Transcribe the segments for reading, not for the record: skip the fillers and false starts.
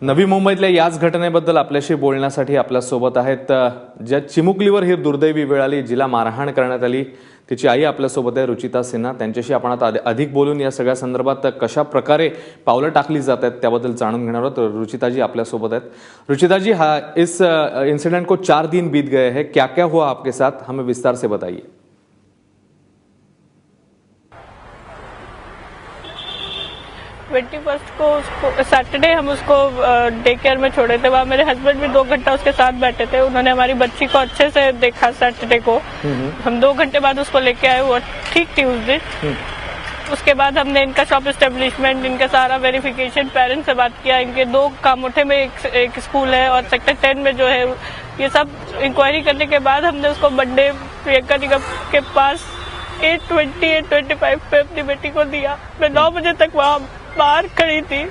नवी मुंबईतल्या याच घटनेबद्दल आपल्याशी बोलण्यासाठी आपल्यासोबत आहेत ज्या चिमुकलीवर ही दुर्दैवी वेळ आली, जिला मारहाण करण्यात आली, तिची आई आपल्यासोबत आहे रुचिता सिन्हा. त्यांच्याशी आपण आता अधिक बोलून या सगळ्या संदर्भात कशा प्रकारे पावलं टाकली जात आहेत त्याबद्दल जाणून घेणार आहोत. रुचिता जी आपल्यासोबत आहेत. रुचिता जी, इस इंसिडेंट को 4 दिन बीत गए हैं, क्या क्या हुआ आपके साथ, हमें विस्तार से बताइए. 21 को सैटरडे हम उसको डे केयर में छोड़े थे. वहाँ मेरे हस्बैंड भी 2 घंटा उसके साथ बैठे थे. उन्होंने हमारी बच्ची को अच्छे से देखा. सैटरडे को हम 2 घंटे बाद उसको लेके आए. वो ठीक थी उस दिन. उसके बाद हमने इनका शॉप एस्टेब्लिशमेंट, इनका सारा वेरिफिकेशन, पेरेंट्स से बात किया. इनके 2 कामोठे में एक स्कूल है और सेक्टर 10 में जो है, ये सब इंक्वायरी करने के बाद हमने उसको मंडे प्रियंका निगम के पास 8:25 पे अपनी बेटी को दिया. मैं 9 बजे तक वहाँ बाहर खड़ी थी.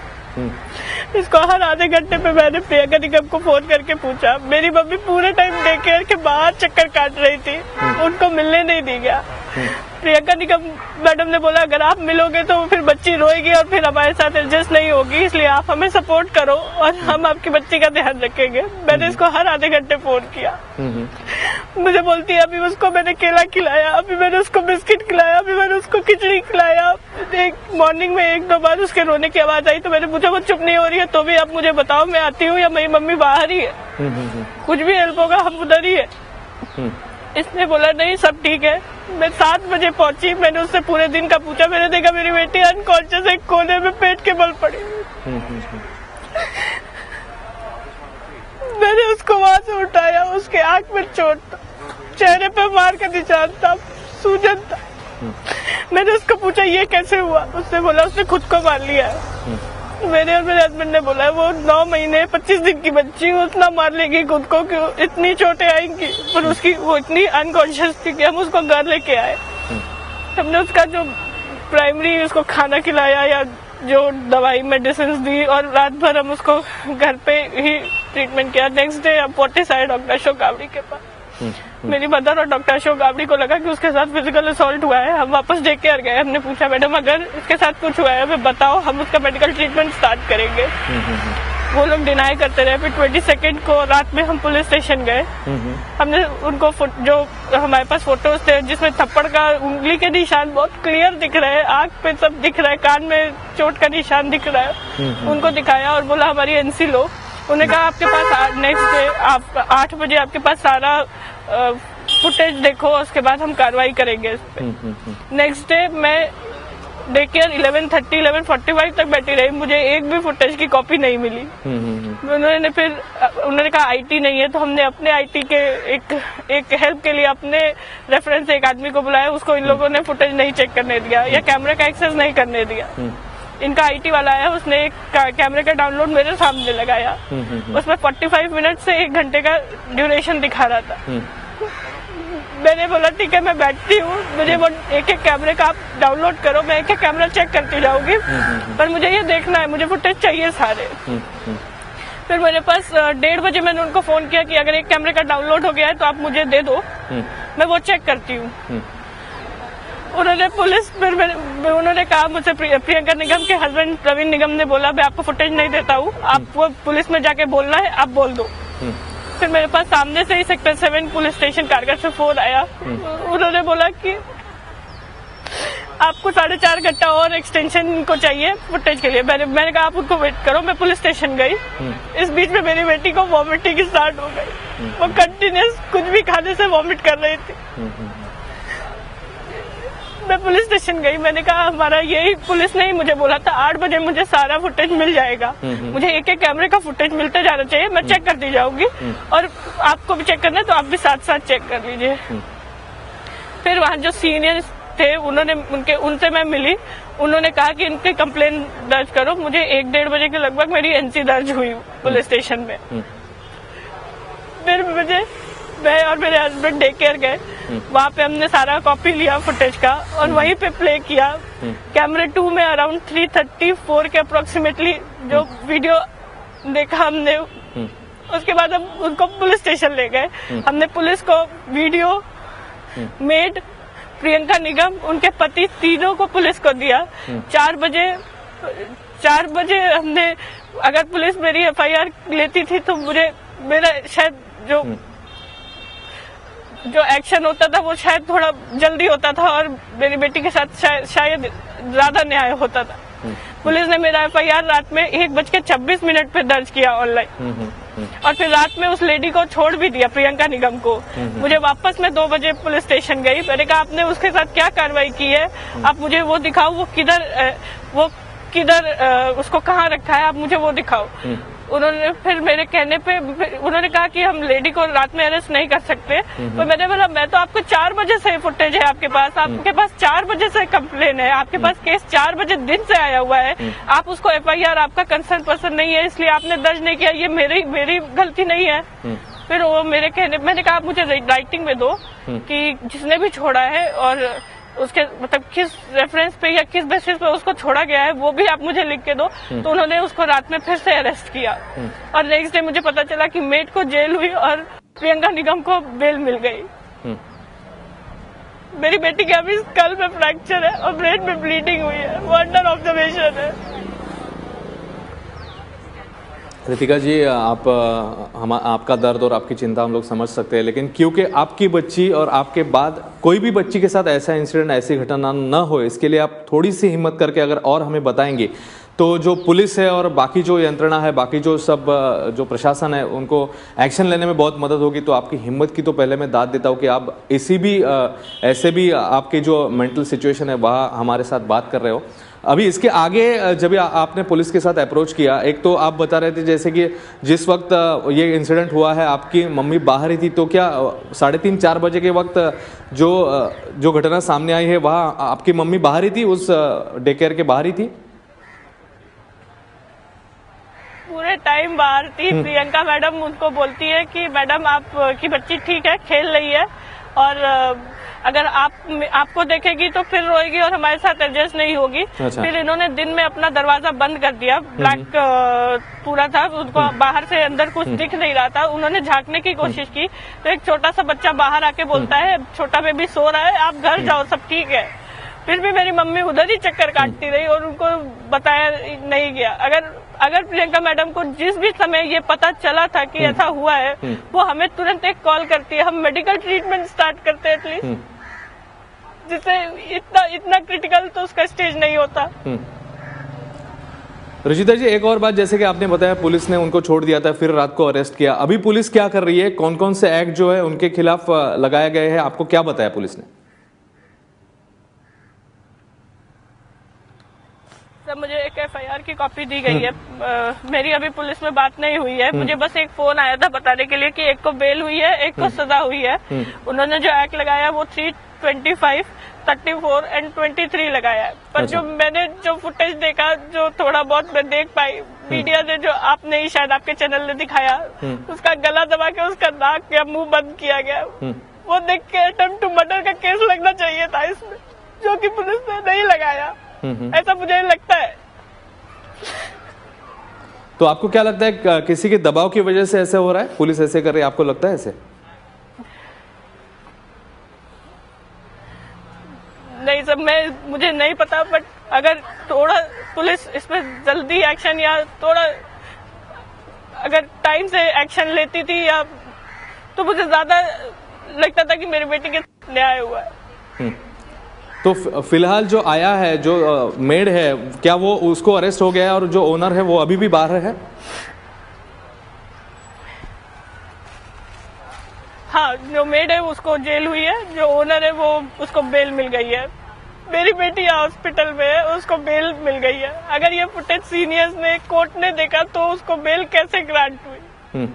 इसको हर आधे घंटे पे मैंने प्रियंका निगम को फोन करके पूछा. मेरी मम्मी पूरे टाइम डे केयर के बाहर चक्कर काट रही थी, उनको मिलने नहीं दी गया. प्रियंका निगम मैडम ने बोला अगर आप मिलोगे तो फिर बच्ची रोएगी और फिर हमारे साथ एडजस्ट नहीं होगी, इसलिए आप हमें सपोर्ट करो और हम आपकी बच्ची का ध्यान रखेंगे. मैंने इसको हर आधे घंटे फोन किया. मुझे बोलती है अभी उसको मैंने केला खिलाया, अभी मैंने उसको बिस्किट खिलाया, अभी मैंने उसको खिचड़ी खिलाया. एक मॉर्निंग में 1-2 बार उसके रोने की आवाज आई तो मैंने पूछा वो चुप नहीं हो रही है तो भी आप मुझे बताओ, मैं आती हूँ या मेरी मम्मी बाहर ही है, कुछ भी हेल्प होगा हम उधर ही है. इसने बोला नहीं सब ठीक है. मैं 7 बजे पहुंची. मैंने उससे पूरे दिन का पूछा. मैंने देखा मेरी बेटी अनकॉन्शियस एक कोने में पेट के बल पड़ी. मैंने उसको वहां से उठाया. उसके आंख में चोट था, चेहरे पे मार का निशान था, सूजन था. मैंने उसको पूछा ये कैसे हुआ. उसने बोला उसने खुद को मार लिया है. मेरे और मेरे हस्बैंड ने बोला वो 9 महीने 25 दिन की बच्ची उतना मार लेगी खुद को, क्यों इतनी चोटें आएंगी. पर उसकी वो इतनी अनकॉन्शियस थी कि हम उसको घर लेके आए. हमने उसका जो प्राइमरी उसको खाना खिलाया या जो दवाई मेडिसिन दी और रात भर हम उसको घर पे ही ट्रीटमेंट किया. नेक्स्ट डे हम पोर्टिस आए डॉक्टर अशोक गावड़ी के पास. मेरी मदर और डॉक्टर अशोक गावड़ी को लगा कि उसके साथ फिजिकल असॉल्ट हुआ है. हम वापस डे केयर गए. हमने पूछा मैडम अगर इसके साथ कुछ हुआ है हमें बताओ, हम उसका मेडिकल ट्रीटमेंट स्टार्ट करेंगे. वो लोग डिनाई करते रहे. फिर 22 को रात में हम पुलिस स्टेशन गए. हमने उनको जो हमारे पास फोटोज थे जिसमें थप्पड़ का उंगली के निशान बहुत क्लियर दिख रहे हैं, आंख पे सब दिख रहा है, कान में चोट का निशान दिख रहा है, उनको दिखाया और बोला हमारी एनसी लो. उन्होंने कहा आपके पास नेक्स्ट डे आप 8 बजे आपके पास सारा फुटेज देखो, उसके बाद हम कार्रवाई करेंगे इस पे. नेक्स्ट डे मैं डे केयर 11:45 तक बैठी रही. मुझे एक भी फुटेज की कॉपी नहीं मिली. उन्होंने कहा आईटी नहीं है तो हमने अपने आईटी के एक हेल्प के लिए अपने रेफरेंस से एक आदमी को बुलाया. उसको इन लोगों ने फुटेज नहीं चेक करने दिया या कैमरे का एक्सेस नहीं करने दिया. इनका आईटी वाला आया, उसने एक कैमरे का डाउनलोड मेरे सामने लगाया. उसमें 45 मिनट से 1 घंटे का ड्यूरेशन दिखा रहा था. मैंने बोला ठीक है मैं बैठती हूँ, मुझे वो एक कैमरे का आप डाउनलोड करो, मैं एक कैमरा चेक करती जाऊंगी, पर मुझे ये देखना है, मुझे फुटेज चाहिए सारे. फिर मेरे पास 1:30 बजे मैंने उनको फोन किया कि अगर एक कैमरे का डाउनलोड हो गया है तो आप मुझे दे दो, मैं वो चेक करती हूँ. उन्होंने उन्होंने कहा मुझसे प्रियंका निगम के हस्बैंड प्रवीण निगम ने बोला मैं आपको फुटेज नहीं देता हूँ, आपको पुलिस में जाके बोलना है, आप बोल दो. फिर मेरे पास सामने से ही सेक्टर 7 पुलिस स्टेशन कारगर से फोन आया. उन्होंने बोला कि आपको 4.5 घंटा और एक्सटेंशन को चाहिए फुटेज के लिए. मैंने कहा आप उनको वेट करो. मैं पुलिस स्टेशन गई. इस बीच में मेरी बेटी को वॉमिटिंग स्टार्ट हो गई. वो कंटिन्यूस कुछ भी खाने से वॉमिट कर रही थी. मैं पुलिस स्टेशन गई. मैंने कहा हमारा यही पुलिस ने ही मुझे बोला था 8 बजे मुझे सारा फुटेज मिल जाएगा. मुझे एक कैमरे का फुटेज मिलते जाना चाहिए, मैं चेक करती जाऊंगी और आपको भी चेक करना है तो आप भी साथ साथ चेक कर लीजिए. फिर वहाँ जो सीनियर्स थे उनसे मैं मिली. उन्होंने कहा कि इनकी कंप्लेन दर्ज करो. मुझे 1-1:30 बजे के लगभग मेरी एनसी दर्ज हुई पुलिस स्टेशन में. फिर मुझे मैं और मेरे हस्बैंड डे केयर गए. वहाँ पे हमने सारा कॉपी लिया फुटेज का और वहीं पे प्ले किया. कैमरे 2 में अराउंड 3:34 के अप्रोक्सीमेटली जो वीडियो देखा हमने. उसके बाद हम उनको पुलिस स्टेशन ले गए. हमने पुलिस को वीडियो, मेड, प्रियंका निगम, उनके पति तीनों को पुलिस को दिया. 4 बजे हमने, अगर पुलिस मेरी FIR लेती थी तो मुझे मेरा शायद जो एक्शन होता था वो शायद थोड़ा जल्दी होता था और मेरी बेटी के साथ शायद ज्यादा न्याय होता था। पुलिस ने मेरा FIR रात में 1:26 पे दर्ज किया ऑनलाइन, और फिर रात में उस लेडी को छोड़ भी दिया, प्रियंका निगम को। मुझे वापस मैं 2 बजे पुलिस स्टेशन गई। मैंने कहा आपने उसके साथ क्या कार्रवाई की है, आप मुझे वो दिखाओ, वो किधर उसको कहाँ रखा है, आप मुझे वो दिखाओ। उन्होंने फिर मेरे कहने पे उन्होंने कहा कि हम लेडी को रात में अरेस्ट नहीं कर सकते। तो मैंने बोला मैं तो आपको 4 बजे से फुटेज है आपके पास 4 बजे से कंप्लेन है, आपके पास केस 4 बजे दिन से आया हुआ है, आप उसको FIR आपका कंसर्न पर्सन नहीं है इसलिए आपने दर्ज नहीं किया, ये मेरी गलती नहीं है। फिर वो मेरे कहने, मैंने कहा आप मुझे राइटिंग में दो कि जिसने भी छोड़ा है और उसके मतलब किस रेफरेंस पे या किस बेसिस पे उसको छोड़ा गया है वो भी आप मुझे लिख के दो। तो उन्होंने उसको रात में फिर से अरेस्ट किया और नेक्स्ट डे मुझे पता चला कि मेड को जेल हुई और प्रियंका निगम को बेल मिल गई। मेरी बेटी के अभी स्कल में फ्रैक्चर है और ब्रेन में ब्लीडिंग हुई है, वो अंडर ऑब्जर्वेशन है। रितिका जी, आपका दर्द और आपकी चिंता हम लोग समझ सकते हैं, लेकिन क्योंकि आपकी बच्ची और आपके बाद कोई भी बच्ची के साथ ऐसा इंसिडेंट, ऐसी घटना न हो, इसके लिए आप थोड़ी सी हिम्मत करके अगर और हमें बताएंगे तो जो पुलिस है और बाकी जो यंत्रणा है, बाकी जो सब जो प्रशासन है, उनको एक्शन लेने में बहुत मदद होगी। तो आपकी हिम्मत की तो पहले मैं दाद देता हूँ कि आप ऐसे भी आपकी जो मेंटल सिचुएशन है वह हमारे साथ बात कर रहे हो। अभी इसके आगे जब आपने पुलिस के साथ अप्रोच किया, एक तो आप बता रहे थे जैसे कि जिस वक्त ये इंसिडेंट हुआ है आपकी मम्मी बाहर ही थी, तो क्या 3:30-4 बजे के वक्त जो घटना सामने आई है वहाँ आपकी मम्मी बाहर ही थी, उस डे केयर के बाहर ही थी? पूरे टाइम बाहर थी। प्रियंका मैडम उनको बोलती है कि मैडम आपकी बच्ची ठीक है, खेल रही है, और अगर आपको देखेगी तो फिर रोएगी और हमारे साथ एडजस्ट नहीं होगी। अच्छा। फिर इन्होंने दिन में अपना दरवाजा बंद कर दिया, ब्लैक पूरा था, उसको बाहर से अंदर कुछ दिख नहीं रहा था। उन्होंने झांकने की कोशिश की तो एक छोटा सा बच्चा बाहर आके बोलता है छोटा बेबी सो रहा है, आप घर जाओ, सब ठीक है। फिर भी मेरी मम्मी उधर ही चक्कर काटती रही और उनको बताया नहीं गया। अगर प्रियंका मैडम को जिस भी समय ये पता चला था कि ऐसा हुआ है, वो हमें तुरंत एक कॉल करती है, हम मेडिकल ट्रीटमेंट स्टार्ट करते हैं एटलीस्ट, जिससे इतना क्रिटिकल तो उसका स्टेज नहीं होता। रुचिता जी, एक और बात, जैसे कि आपने बताया पुलिस ने उनको छोड़ दिया था, फिर रात को अरेस्ट किया, अभी पुलिस क्या कर रही है, कौन कौन से एक्ट जो है उनके खिलाफ लगाए गए हैं, आपको क्या बताया पुलिस ने? सर, मुझे एक FIR की कॉपी दी गई है। मेरी अभी पुलिस में बात नहीं हुई है, मुझे बस एक फोन आया था बताने के लिए कि एक को बेल हुई है, एक को सजा हुई है। उन्होंने जो एक्ट लगाया वो 325, 34 एंड 23 लगाया है। पर जो मैंने जो फुटेज देखा, जो थोड़ा बहुत मैं देख पाई, मीडिया ने जो आपने ही शायद आपके चैनल ने दिखाया, उसका गला दबा के उसका नाक या मुंह बंद किया गया, वो देख के अटेम्प्ट टू मर्डर का केस लगना चाहिए था इसमें, जो कि पुलिस ने नहीं लगाया। ऐसा मुझे लगता है। तो आपको क्या लगता है, किसी के दबाव की वजह से ऐसे हो रहा है, पुलिस ऐसे कर रही है, आपको लगता है ऐसे? नहीं सर, मुझे नहीं पता, बट अगर थोड़ा पुलिस इसमें जल्दी एक्शन या थोड़ा अगर टाइम से एक्शन लेती थी या तो मुझे ज्यादा लगता था कि मेरी बेटी के न्याय हुआ है। तो फिलहाल जो आया है, जो मेड है, क्या वो उसको अरेस्ट हो गया है और जो ओनर है वो अभी भी बाहर है? हाँ, जो मेड है उसको जेल हुई है, जो ओनर है वो उसको बेल मिल गई है। मेरी बेटी हॉस्पिटल में है, उसको बेल मिल गई है। अगर ये फुटेज सीनियर्स ने, कोर्ट ने देखा तो उसको बेल कैसे ग्रांट हुई?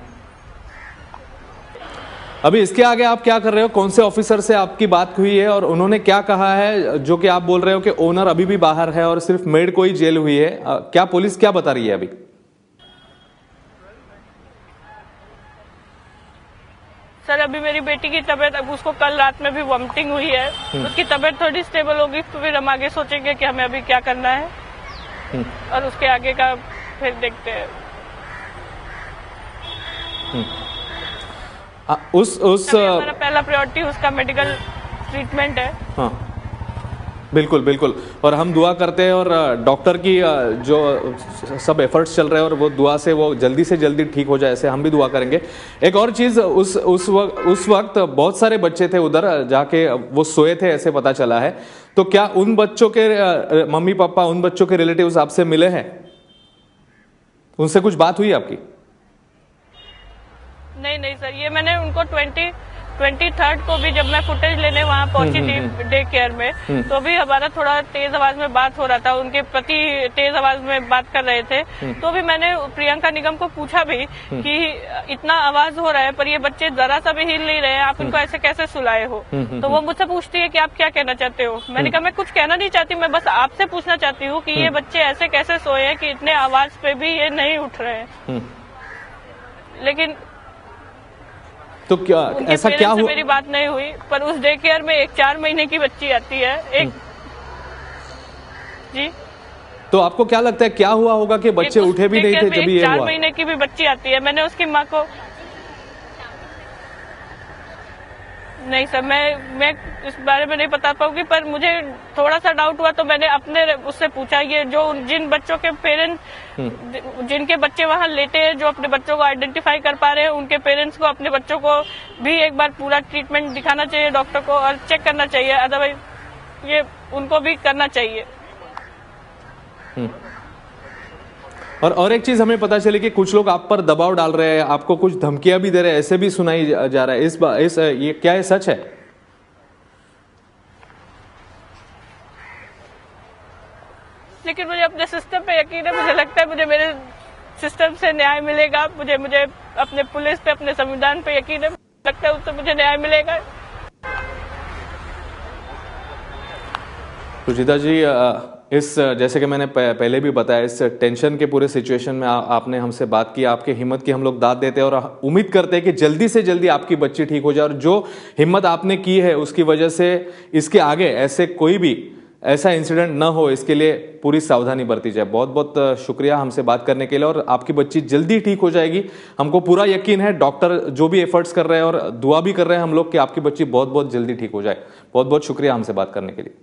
अभी इसके आगे आप क्या कर रहे हो, कौन से ऑफिसर से आपकी बात हुई है और उन्होंने क्या कहा है, जो कि आप बोल रहे हो कि ओनर अभी भी बाहर है और सिर्फ मेड को ही जेल हुई है, क्या पुलिस क्या बता रही है अभी? सर, अभी मेरी बेटी की तबीयत, अब उसको कल रात में भी वॉमिटिंग हुई है, उसकी तबीयत थोड़ी स्टेबल होगी तो फिर हम आगे सोचेंगे कि हमें अभी क्या करना है और उसके आगे का फिर देखते हैं। हमारा पहला प्रायोरिटी उसका मेडिकल ट्रीटमेंट है। हाँ। बिल्कुल बिल्कुल। और हम दुआ करते हैं, और डॉक्टर की जो सब एफर्ट्स चल रहे हैं, और वो दुआ से वो जल्दी से जल्दी ठीक हो जाए, ऐसे हम भी दुआ करेंगे। एक और चीज़, उस वक्त बहुत सारे बच्चे थे उधर, जाके वो सोए थे ऐसे पता चला है। तो क्या उन बच्चों के मम्मी पापा, उन बच्चों के रिलेटिव्स आपसे मिले हैं? उनसे कुछ बात हुई आपकी? नहीं सर, ये मैंने उनको 23rd को भी, जब मैं फुटेज लेने वहाँ पहुंची थी डे केयर में, तो भी हमारा थोड़ा तेज आवाज में बात हो रहा था, उनके पति तेज आवाज में बात कर रहे थे। तो भी मैंने प्रियंका निगम को पूछा भी कि इतना आवाज हो रहा है पर ये बच्चे जरा सा भी हिल नहीं रहे हैं, आप इनको ऐसे कैसे सुलाए हो? तो वो मुझसे पूछती है कि आप क्या कहना चाहते हो। मैंने कहा मैं कुछ कहना नहीं चाहती, मैं बस आपसे पूछना चाहती हूँ कि ये बच्चे ऐसे कैसे सोए हैं कि इतने आवाज पे भी ये नहीं उठ रहे हैं। लेकिन तो क्या ऐसा क्या हुआ? मेरी बात नहीं हुई, पर उस डे केयर में एक 4 महीने की बच्ची आती है, एक जी। तो आपको क्या लगता है क्या हुआ होगा कि बच्चे उठे भी नहीं थे जब ये हुआ? 4 महीने की भी बच्ची आती है। मैंने उसकी माँ को, नहीं सर, मैं इस बारे में नहीं बता पाऊंगी, पर मुझे थोड़ा सा डाउट हुआ तो मैंने अपने उससे पूछा। ये जो जिन बच्चों के पेरेंट्स, जिनके बच्चे वहाँ लेटे हैं, जो अपने बच्चों को आइडेंटिफाई कर पा रहे हैं, उनके पेरेंट्स को अपने बच्चों को भी एक बार पूरा ट्रीटमेंट दिखाना चाहिए डॉक्टर को, और चेक करना चाहिए, अदरवाइज ये उनको भी करना चाहिए। और एक चीज हमें पता चली कि कुछ लोग आप पर दबाव डाल रहे हैं, आपको कुछ धमकियां भी दे रहे हैं, ऐसे भी सुनाई जा रहा है। ये क्या है, सच है? लेकिन मुझे अपने सिस्टम पे यकीन है, मुझे लगता है मुझे मेरे सिस्टम से न्याय मिलेगा। मुझे अपने पुलिस पे, अपने संविधान पे यकीन है, लगता है उससे मुझे न्याय मिलेगा। रुचिता जी, इस जैसे कि मैंने पहले भी बताया, इस टेंशन के पूरे सिचुएशन में आपने हमसे बात की, आपके हिम्मत की हम लोग दाद देते हैं और उम्मीद करते हैं कि जल्दी से जल्दी आपकी बच्ची ठीक हो जाए। और जो हिम्मत आपने की है उसकी वजह से इसके आगे ऐसे कोई भी ऐसा इंसिडेंट ना हो, इसके लिए पूरी सावधानी बरती जाए। बहुत बहुत शुक्रिया हमसे बात करने के लिए, और आपकी बच्ची जल्दी ठीक हो जाएगी, हमको पूरा यकीन है। डॉक्टर जो भी एफर्ट्स कर रहे हैं और दुआ भी कर रहे हैं हम लोग कि आपकी बच्ची बहुत बहुत जल्दी ठीक हो जाए। बहुत बहुत शुक्रिया हमसे बात करने के लिए।